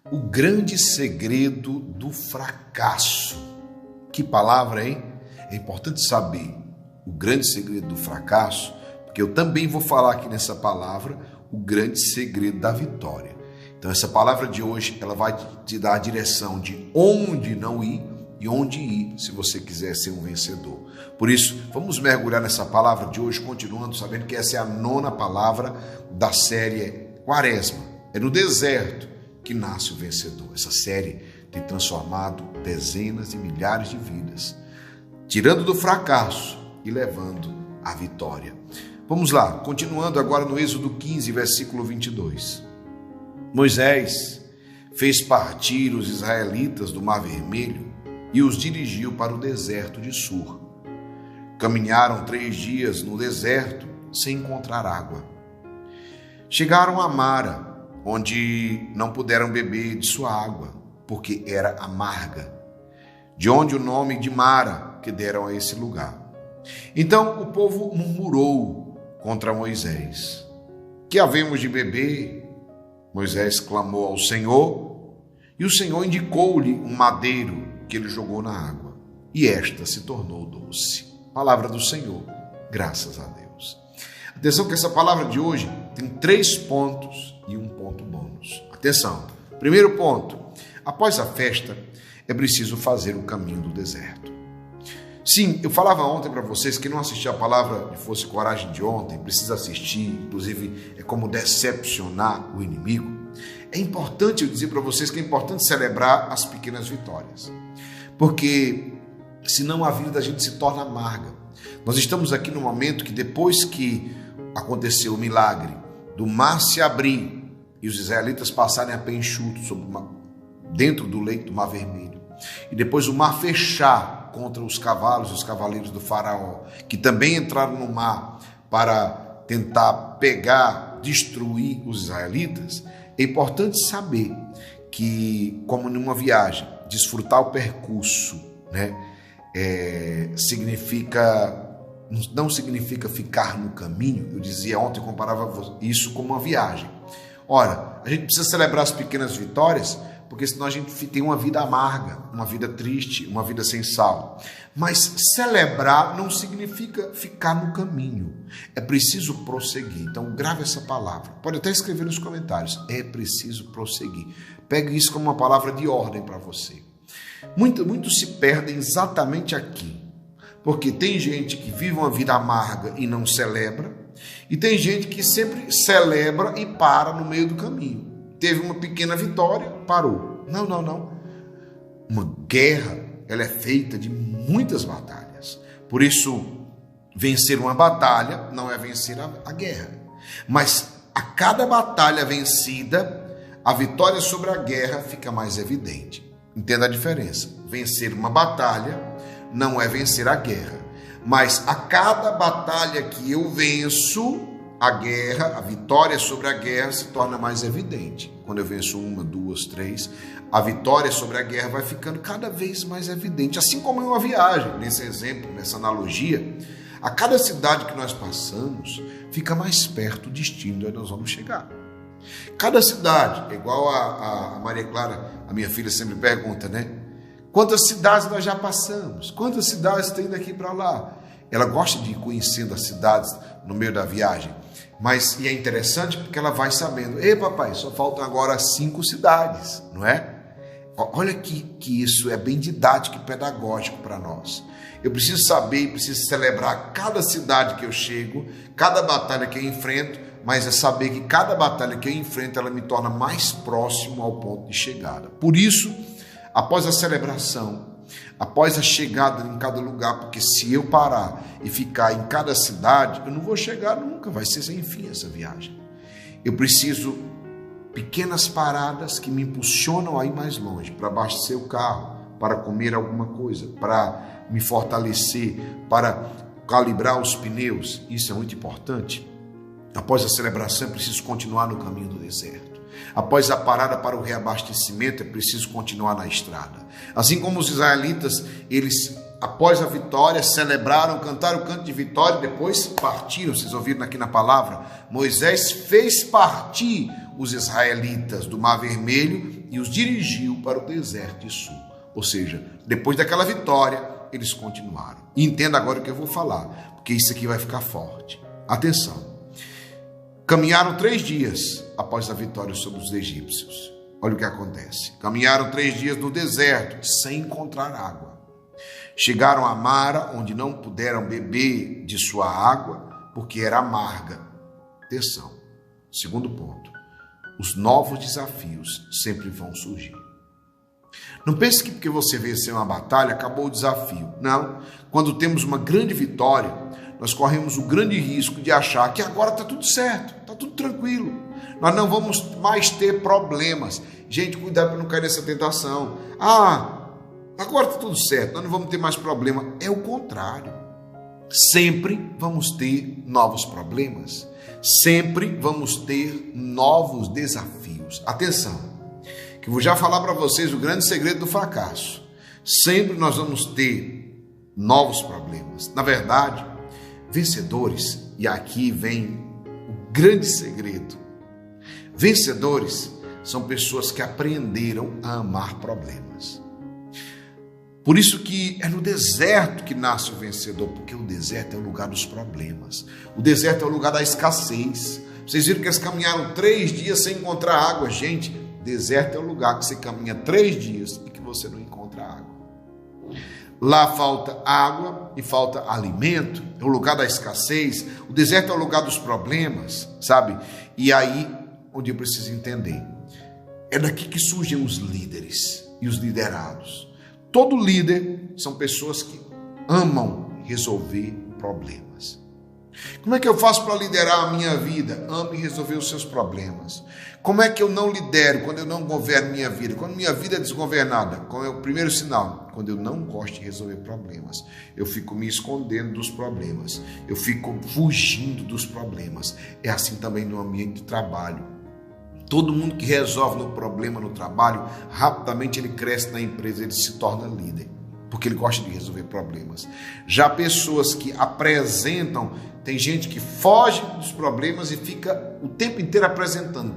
O grande segredo do fracasso. Que palavra, hein? É importante saber o grande segredo do fracasso, porque eu também vou falar aqui nessa palavra o grande segredo da vitória. Então essa palavra de hoje, ela vai te dar a direção de onde não ir e onde ir, se você quiser ser um vencedor. Por isso, vamos mergulhar nessa palavra de hoje, continuando sabendo que essa é a 9ª palavra da série Quaresma. É no deserto que nasce o vencedor. Essa série tem transformado dezenas e milhares de vidas, tirando do fracasso e levando à vitória. Vamos lá, continuando agora no Êxodo 15, versículo 22. Moisés fez partir os israelitas do Mar Vermelho e os dirigiu para o deserto de Sur. Caminharam 3 dias no deserto sem encontrar água. Chegaram a Mara, onde não puderam beber de sua água, porque era amarga, de onde o nome de Mara que deram a esse lugar. Então o povo murmurou contra Moisés. Que havemos de beber? Moisés clamou ao Senhor, e o Senhor indicou-lhe um madeiro que ele jogou na água, e esta se tornou doce. Palavra do Senhor, graças a Deus. Atenção que essa palavra de hoje tem 3 pontos e um ponto bônus. Atenção, primeiro ponto, após a festa é preciso fazer o caminho do deserto. Sim, eu falava ontem para vocês que não assistiu a palavra de Força e Coragem de ontem, precisa assistir, inclusive é como decepcionar o inimigo. É importante eu dizer para vocês que é importante celebrar as pequenas vitórias, porque senão a vida da gente se torna amarga. Nós estamos aqui no momento que depois que aconteceu o milagre do mar se abrir e os israelitas passarem a pé enxuto dentro do leito do Mar Vermelho, e depois o mar fechar contra os cavalos e os cavaleiros do faraó, que também entraram no mar para tentar pegar, destruir os israelitas, é importante saber que, como numa viagem, desfrutar o percurso, não significa ficar no caminho. Eu dizia ontem, eu comparava isso com uma viagem. Ora, a gente precisa celebrar as pequenas vitórias, porque senão a gente tem uma vida amarga, uma vida triste, uma vida sem sal. Mas celebrar não significa ficar no caminho. É preciso prosseguir. Então grave essa palavra. Pode até escrever nos comentários. É preciso prosseguir. Pegue isso como uma palavra de ordem para você. Muitos se perdem exatamente aqui. Porque tem gente que vive uma vida amarga e não celebra. E tem gente que sempre celebra e para no meio do caminho. Teve uma pequena vitória, parou. Não. Uma guerra, ela é feita de muitas batalhas. Por isso, vencer uma batalha não é vencer a guerra. Mas a cada batalha vencida, a vitória sobre a guerra fica mais evidente. Entenda a diferença. Vencer uma batalha não é vencer a guerra. Mas a cada batalha que eu venço, a guerra, a vitória sobre a guerra se torna mais evidente. Quando eu venço 1, 2, 3, a vitória sobre a guerra vai ficando cada vez mais evidente. Assim como em uma viagem, nesse exemplo, nessa analogia, a cada cidade que nós passamos, fica mais perto o destino onde nós vamos chegar. Cada cidade, igual a Maria Clara, a minha filha sempre pergunta, quantas cidades nós já passamos? Quantas cidades tem daqui para lá? Ela gosta de ir conhecendo as cidades no meio da viagem. E é interessante porque ela vai sabendo, papai, só faltam agora 5 cidades, não é? Olha que isso é bem didático e pedagógico para nós. Eu preciso saber e preciso celebrar cada cidade que eu chego, cada batalha que eu enfrento, mas é saber que cada batalha que eu enfrento, ela me torna mais próximo ao ponto de chegada. Por isso, após a celebração, após a chegada em cada lugar, porque se eu parar e ficar em cada cidade, eu não vou chegar nunca, vai ser sem fim essa viagem. Eu preciso pequenas paradas que me impulsionam a ir mais longe, para abastecer o carro, para comer alguma coisa, para me fortalecer, para calibrar os pneus. Isso é muito importante. Após a celebração, é preciso continuar no caminho do deserto. Após a parada para o reabastecimento, é preciso continuar na estrada. Assim como os israelitas, eles, após a vitória, celebraram, cantaram o canto de vitória, depois partiram. Vocês ouviram aqui na palavra? Moisés fez partir os israelitas do Mar Vermelho e os dirigiu para o deserto de Sul. Ou seja, depois daquela vitória, eles continuaram. E entenda agora o que eu vou falar, porque isso aqui vai ficar forte. Atenção. Caminharam 3 dias após a vitória sobre os egípcios. Olha o que acontece. Caminharam 3 dias no deserto, sem encontrar água. Chegaram a Mara, onde não puderam beber de sua água, porque era amarga. Atenção. Segundo ponto. Os novos desafios sempre vão surgir. Não pense que porque você venceu uma batalha, acabou o desafio. Não. Quando temos uma grande vitória, nós corremos o grande risco de achar que agora está tudo certo, está tudo tranquilo. Nós não vamos mais ter problemas. Gente, cuidado para não cair nessa tentação. Agora está tudo certo, nós não vamos ter mais problema. É o contrário. Sempre vamos ter novos problemas. Sempre vamos ter novos desafios. Atenção, que eu vou já falar para vocês o grande segredo do fracasso. Sempre nós vamos ter novos problemas. Na verdade, vencedores, e aqui vem o grande segredo. Vencedores são pessoas que aprenderam a amar problemas. Por isso que é no deserto que nasce o vencedor, porque o deserto é o lugar dos problemas. O deserto é o lugar da escassez. Vocês viram que eles caminharam 3 dias sem encontrar água. Gente, deserto é o lugar que você caminha 3 dias e que você não encontra água. Lá falta água e falta alimento, é o lugar da escassez. O deserto é o lugar dos problemas, sabe? E aí, onde eu preciso entender, é daqui que surgem os líderes e os liderados. Todo líder são pessoas que amam resolver problemas. Como é que eu faço para liderar a minha vida? Ame resolver os seus problemas. Como é que eu não lidero quando eu não governo minha vida? Quando minha vida é desgovernada, qual é o primeiro sinal? Quando eu não gosto de resolver problemas. Eu fico me escondendo dos problemas. Eu fico fugindo dos problemas. É assim também no ambiente de trabalho. Todo mundo que resolve um problema no trabalho, rapidamente ele cresce na empresa, ele se torna líder, porque ele gosta de resolver problemas. Já pessoas que apresentam, tem gente que foge dos problemas e fica o tempo inteiro apresentando.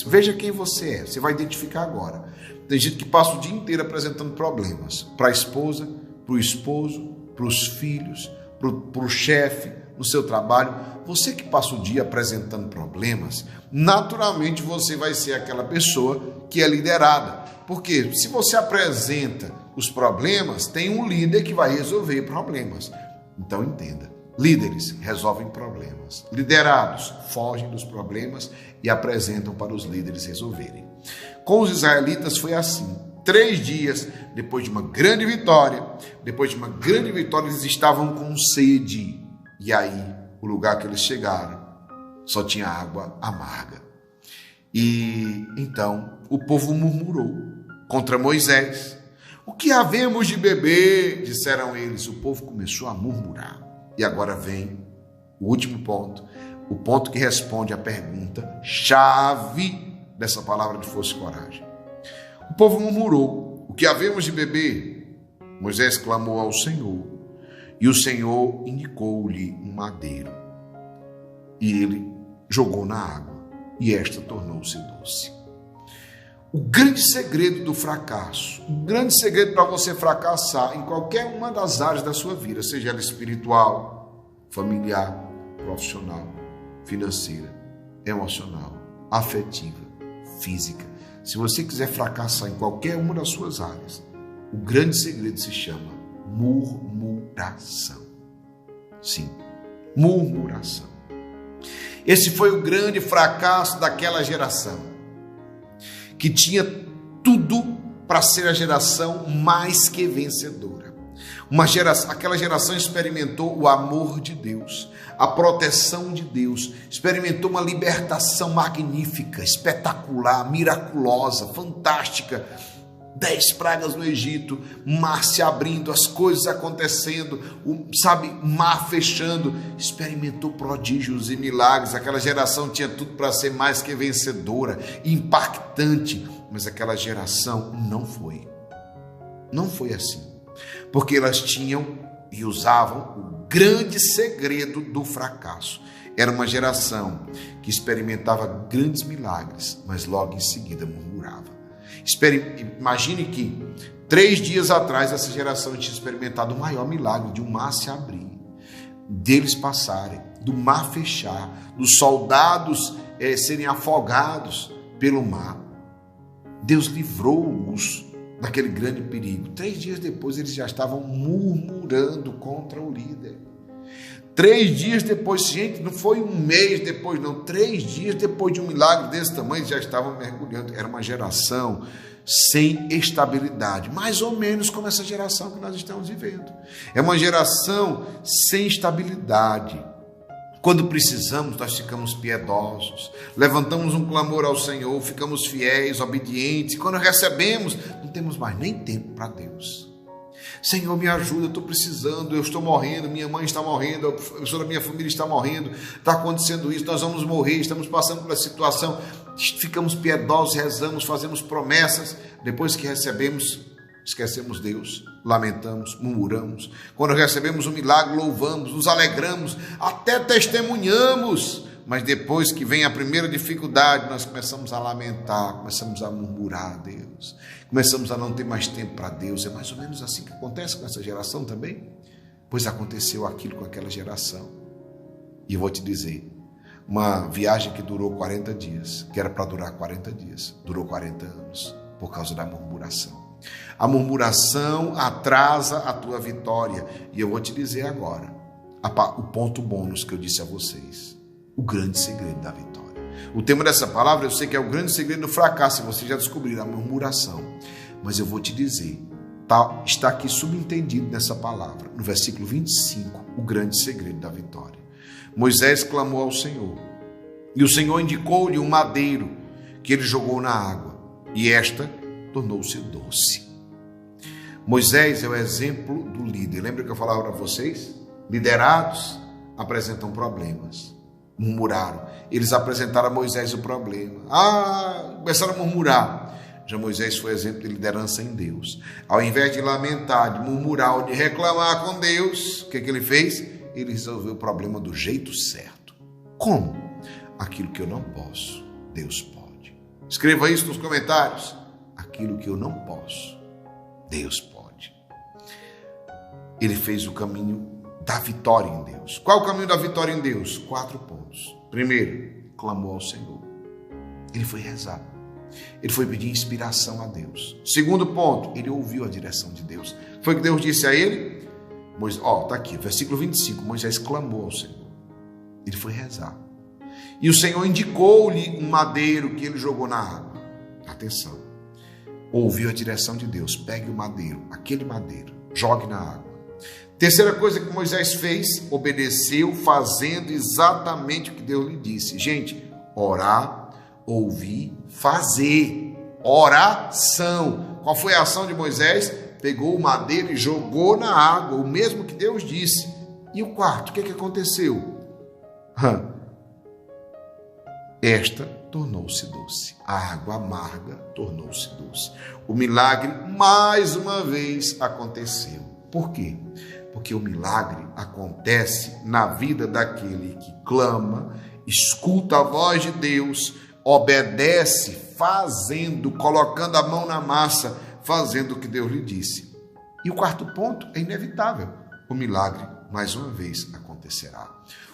Veja quem você é, você vai identificar agora. Tem gente que passa o dia inteiro apresentando problemas para a esposa, para o esposo, para os filhos, para o chefe, no seu trabalho. Você que passa o dia apresentando problemas, naturalmente você vai ser aquela pessoa que é liderada. Porque se você apresenta os problemas, tem um líder que vai resolver problemas. Então entenda, líderes resolvem problemas, liderados fogem dos problemas e apresentam para os líderes resolverem. Com os israelitas foi assim. 3 dias depois de uma grande vitória, eles estavam com sede. E aí, o lugar que eles chegaram só tinha água amarga. E então o povo murmurou contra Moisés. O que havemos de beber? Disseram eles. O povo começou a murmurar. E agora vem o último ponto. O ponto que responde à pergunta chave dessa palavra de força e coragem. O povo murmurou. O que havemos de beber? Moisés clamou ao Senhor. E o Senhor indicou-lhe um madeiro. E ele jogou na água. E esta tornou-se doce. O grande segredo do fracasso, o grande segredo para você fracassar em qualquer uma das áreas da sua vida, seja ela espiritual, familiar, profissional, financeira, emocional, afetiva, física. Se você quiser fracassar em qualquer uma das suas áreas, o grande segredo se chama murmuração. Sim, murmuração. Esse foi o grande fracasso daquela geração, que tinha tudo para ser a geração mais que vencedora. Aquela geração experimentou o amor de Deus, a proteção de Deus, experimentou uma libertação magnífica, espetacular, miraculosa, fantástica. 10 pragas no Egito, mar se abrindo, as coisas acontecendo, mar fechando, experimentou prodígios e milagres. Aquela geração tinha tudo para ser mais que vencedora, impactante, mas aquela geração não foi assim, porque elas tinham e usavam o grande segredo do fracasso. era uma geração que experimentava grandes milagres, mas logo em seguida murmurava. Imagine que 3 dias atrás essa geração tinha experimentado o maior milagre de um mar se abrir, deles passarem, do mar fechar, dos soldados serem afogados pelo mar. Deus livrou-os daquele grande perigo. 3 dias depois eles já estavam murmurando contra o líder. 3 dias depois, gente, não foi um mês depois, não. 3 dias depois de um milagre desse tamanho, já estavam mergulhando. Era uma geração sem estabilidade, mais ou menos como essa geração que nós estamos vivendo. É uma geração sem estabilidade. Quando precisamos, nós ficamos piedosos, levantamos um clamor ao Senhor, ficamos fiéis, obedientes. Quando recebemos, não temos mais nem tempo para Deus. Senhor, me ajuda, eu estou precisando, eu estou morrendo, minha mãe está morrendo, a pessoa da minha família está morrendo, está acontecendo isso, nós vamos morrer, estamos passando por essa situação. Ficamos piedosos, rezamos, fazemos promessas, depois que recebemos, esquecemos Deus, lamentamos, murmuramos. Quando recebemos um milagre, louvamos, nos alegramos, até testemunhamos, mas depois que vem a primeira dificuldade, nós começamos a lamentar, começamos a murmurar a Deus, começamos a não ter mais tempo para Deus. É mais ou menos assim que acontece com essa geração também, pois aconteceu aquilo com aquela geração. E eu vou te dizer, uma viagem que durou 40 dias, que era para durar 40 dias, durou 40 anos, por causa da murmuração. A atrasa a tua vitória. E eu vou te dizer agora, o ponto bônus que eu disse a vocês, o grande segredo da vitória. O tema dessa palavra, eu sei que é o grande segredo do fracasso, vocês já descobriram, a murmuração. Mas eu vou te dizer, está aqui subentendido nessa palavra, no versículo 25, o grande segredo da vitória. Moisés clamou ao Senhor, e o Senhor indicou-lhe um madeiro que ele jogou na água, e esta tornou-se doce. Moisés é o exemplo do líder. Lembra que eu falava para vocês? Liderados apresentam problemas. Murmuraram. Eles apresentaram a Moisés o problema. Começaram a murmurar. Já Moisés foi exemplo de liderança em Deus. Ao invés de lamentar, de murmurar ou de reclamar com Deus, o que ele fez? Ele resolveu o problema do jeito certo. Como? Aquilo que eu não posso, Deus pode. Escreva isso nos comentários. Aquilo que eu não posso, Deus pode. Ele fez o caminho da vitória em Deus. Qual é o caminho da vitória em Deus? 4 pontos. Primeiro, clamou ao Senhor. Ele foi rezar. Ele foi pedir inspiração a Deus. Segundo ponto, ele ouviu a direção de Deus. Foi o que Deus disse a ele? Está aqui, versículo 25. Moisés clamou ao Senhor. Ele foi rezar. E o Senhor indicou-lhe um madeiro que ele jogou na água. Atenção. Ouviu a direção de Deus. Pegue o madeiro, aquele madeiro, jogue na água. Terceira coisa que Moisés fez, obedeceu, fazendo exatamente o que Deus lhe disse. Gente, orar, ouvir, fazer. Oração. Qual foi a ação de Moisés? Pegou o madeiro e jogou na água, o mesmo que Deus disse. E o quarto, o que aconteceu? Esta tornou-se doce. A água amarga tornou-se doce. O milagre, mais uma vez, aconteceu. Por quê? Porque o milagre acontece na vida daquele que clama, escuta a voz de Deus, obedece, fazendo, colocando a mão na massa, fazendo o que Deus lhe disse. E o quarto ponto é inevitável. O milagre, mais uma vez, acontecerá.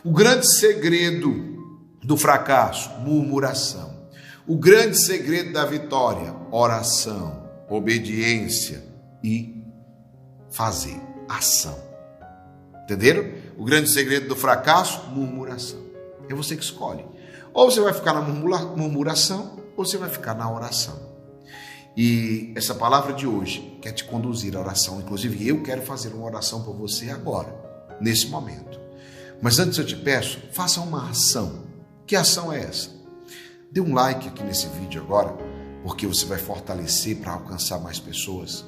O grande segredo do fracasso, murmuração. O grande segredo da vitória, oração, obediência e fazer, ação. Entenderam? O grande segredo do fracasso, murmuração. É você que escolhe. Ou você vai ficar na murmuração, ou você vai ficar na oração. E essa palavra de hoje quer te conduzir à oração. Inclusive, eu quero fazer uma oração por você agora, nesse momento. Mas antes eu te peço, faça uma ação. Que ação é essa? Dê um like aqui nesse vídeo agora, porque você vai fortalecer para alcançar mais pessoas.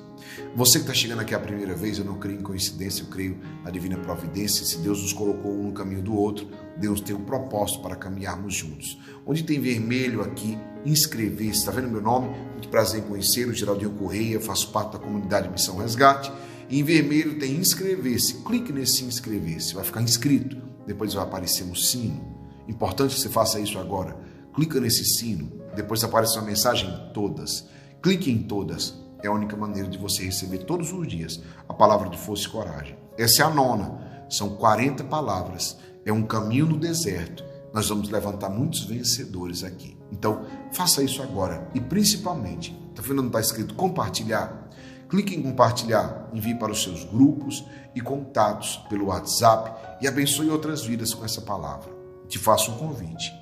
Você que está chegando aqui a primeira vez, eu não creio em coincidência, eu creio na divina providência. Se Deus nos colocou um no caminho do outro, Deus tem um propósito para caminharmos juntos. Onde tem vermelho aqui, inscrever-se. Está vendo meu nome? Muito prazer em conhecê-lo, Geraldinho Correia, faço parte da comunidade Missão Resgate. E em vermelho tem inscrever-se. Clique nesse inscrever-se, vai ficar inscrito. Depois vai aparecer um sino. Importante que você faça isso agora. Clica nesse sino, depois aparece uma mensagem em todas. Clique em todas. É a única maneira de você receber todos os dias a palavra de força e coragem. Essa é a 9ª. São 40 palavras. É um caminho no deserto. Nós vamos levantar muitos vencedores aqui. Então, faça isso agora. E principalmente, está vendo onde está escrito compartilhar? Clique em compartilhar. Envie para os seus grupos e contatos pelo WhatsApp e abençoe outras vidas com essa palavra. Te faço um convite.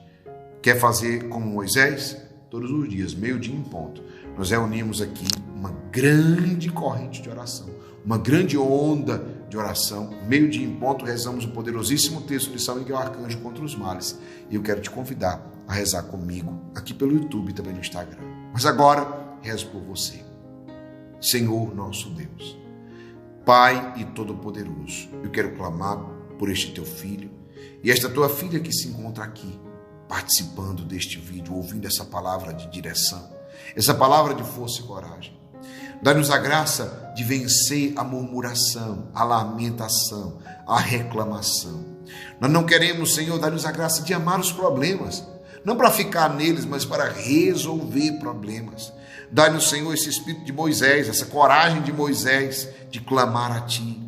Quer fazer como Moisés? Todos os dias, 12:00 em ponto. Nós reunimos aqui uma grande corrente de oração, uma grande onda de oração. 12:00 em ponto, rezamos o poderosíssimo texto de São Miguel Arcanjo contra os males. E eu quero te convidar a rezar comigo, aqui pelo YouTube e também no Instagram. Mas agora, rezo por você. Senhor nosso Deus, Pai e Todo-Poderoso, eu quero clamar por este teu filho e esta tua filha que se encontra aqui, participando deste vídeo, ouvindo essa palavra de direção, essa palavra de força e coragem. Dá-nos a graça de vencer a murmuração, a lamentação, a reclamação. Nós não queremos, Senhor, dar-nos a graça de amar os problemas, não para ficar neles, mas para resolver problemas. Dá-nos, Senhor, esse espírito de Moisés, essa coragem de Moisés, de clamar a Ti,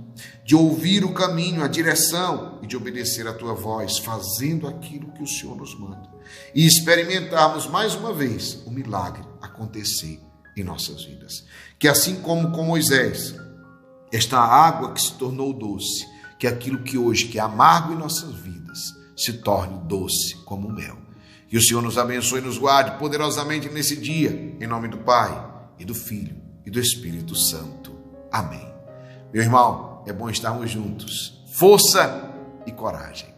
de ouvir o caminho, a direção e de obedecer a Tua voz, fazendo aquilo que o Senhor nos manda. E experimentarmos mais uma vez o milagre acontecer em nossas vidas. Que assim como com Moisés, esta água que se tornou doce, que aquilo que hoje que é amargo em nossas vidas, se torne doce como mel. Que o Senhor nos abençoe e nos guarde poderosamente nesse dia, em nome do Pai, e do Filho, e do Espírito Santo. Amém. Meu irmão, é bom estarmos juntos. Força e coragem.